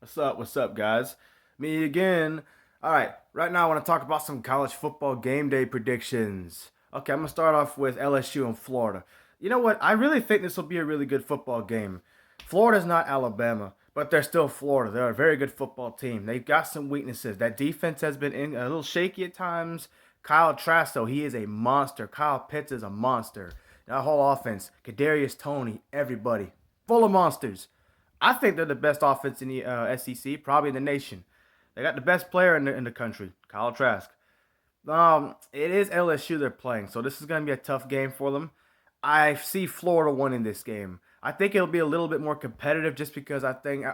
What's up, guys? Me again. All right, right now I want to talk about some college football game day predictions. Okay, I'm going to start off with LSU and Florida. You know what? I really think this will be a really good football game. Florida's not Alabama, but they're still Florida. They're a very good football team. They've got some weaknesses. That defense has been a little shaky at times. Kyle Trask, though, he is a monster. Kyle Pitts is a monster. That whole offense, Kadarius Toney, everybody, full of monsters. I think they're the best offense in the SEC, probably in the nation. They got the best player in the country, Kyle Trask. It is LSU they're playing, so this is going to be a tough game for them. I see Florida winning this game. I think it'll be a little bit more competitive just because I think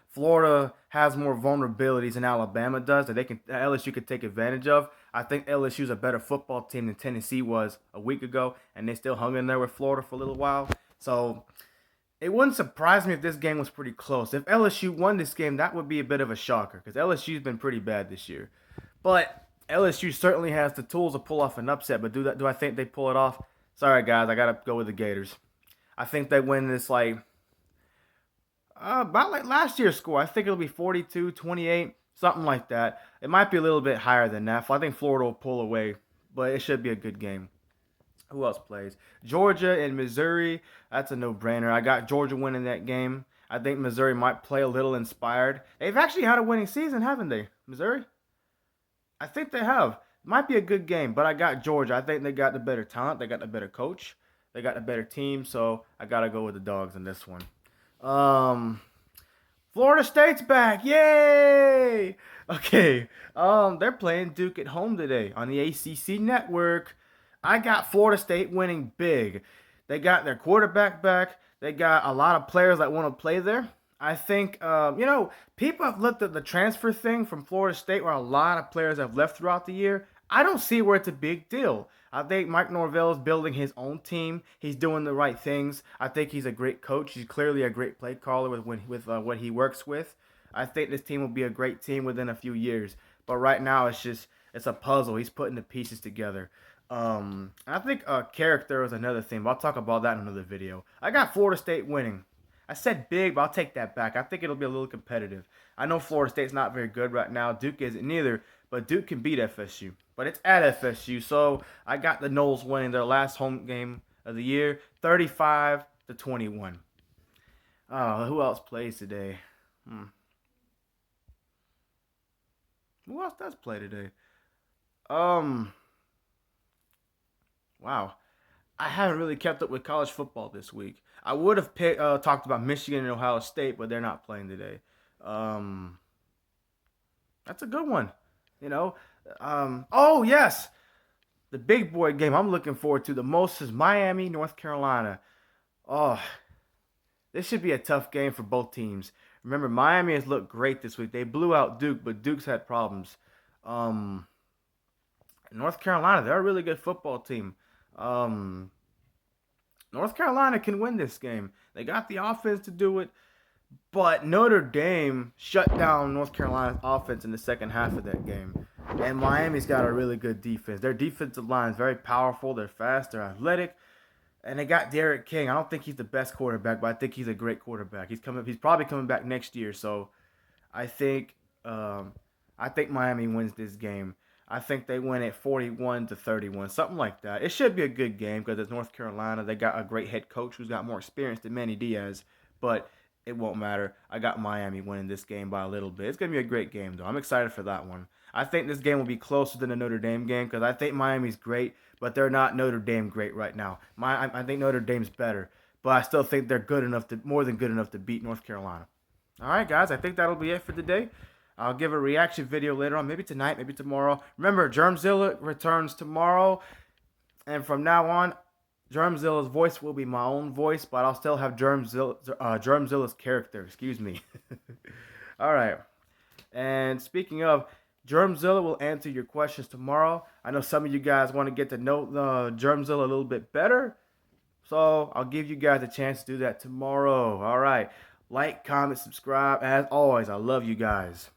Florida has more vulnerabilities than Alabama does that LSU could take advantage of. I think LSU is a better football team than Tennessee was a week ago, and they still hung in there with Florida for a little while. So it wouldn't surprise me if this game was pretty close. If LSU won this game, that would be a bit of a shocker because LSU's been pretty bad this year. But LSU certainly has the tools to pull off an upset. But do I think they pull it off? Sorry, guys, I gotta go with the Gators. I think they win this about like last year's score. I think it'll be 42-28, something like that. It might be a little bit higher than that. I think Florida will pull away, but it should be a good game. Who else plays? Georgia and Missouri. That's a no-brainer. I got Georgia winning that game. I think Missouri might play a little inspired. They've actually had a winning season, haven't they? Missouri? I think they have. Might be a good game, but I got Georgia. I think they got the better talent. They got the better coach. They got the better team, so I gotta go with the dogs in this one. Um, Florida State's back. Yay! Okay. They're playing Duke at home today on the ACC network. I got Florida State winning big. They got their quarterback back. They got a lot of players that want to play there. I think, people have looked at the transfer thing from Florida State where a lot of players have left throughout the year. I don't see where it's a big deal. I think Mike Norvell is building his own team. He's doing the right things. I think he's a great coach. He's clearly a great play caller with what he works with. I think this team will be a great team within a few years. But right now, it's a puzzle. He's putting the pieces together. I think character is another thing, but I'll talk about that in another video. I got Florida State winning. I said big, but I'll take that back. I think it'll be a little competitive. I know Florida State's not very good right now. Duke isn't neither, but Duke can beat FSU. But it's at FSU, so I got the Noles winning their last home game of the year, 35-21. Who else plays today? Who else does play today? Um, wow. I haven't really kept up with college football this week. I would have talked about Michigan and Ohio State, but they're not playing today. Um, that's a good one. You know. Oh yes, the big boy game I'm looking forward to the most is Miami, North Carolina. Oh, this should be a tough game for both teams. Remember, Miami has looked great this week. They blew out Duke, but Duke's had problems. Um, North Carolina, they're a really good football team. Um, North Carolina can win this game. They got the offense to do it, but Notre Dame shut down North Carolina's offense in the second half of that game. And Miami's got a really good defense. Their defensive line is very powerful. They're fast. They're athletic. And they got Derek King. I don't think he's the best quarterback, but I think he's a great quarterback. He's probably coming back next year. So I think I think Miami wins this game. I think they win it 41-31, something like that. It should be a good game because it's North Carolina. They got a great head coach who's got more experience than Manny Diaz, but it won't matter. I got Miami winning this game by a little bit. It's going to be a great game, though. I'm excited for that one. I think this game will be closer than the Notre Dame game because I think Miami's great, but they're not Notre Dame great right now. I think Notre Dame's better, but I still think they're more than good enough to beat North Carolina. All right, guys, I think that'll be it for today. I'll give a reaction video later on, maybe tonight, maybe tomorrow. Remember, Germzilla returns tomorrow, and from now on, Germzilla's voice will be my own voice, but I'll still have Germzilla's character. Excuse me. All right. And speaking of, Germzilla will answer your questions tomorrow. I know some of you guys want to get to know Germzilla a little bit better, so I'll give you guys a chance to do that tomorrow. All right. Like, comment, subscribe. As always, I love you guys.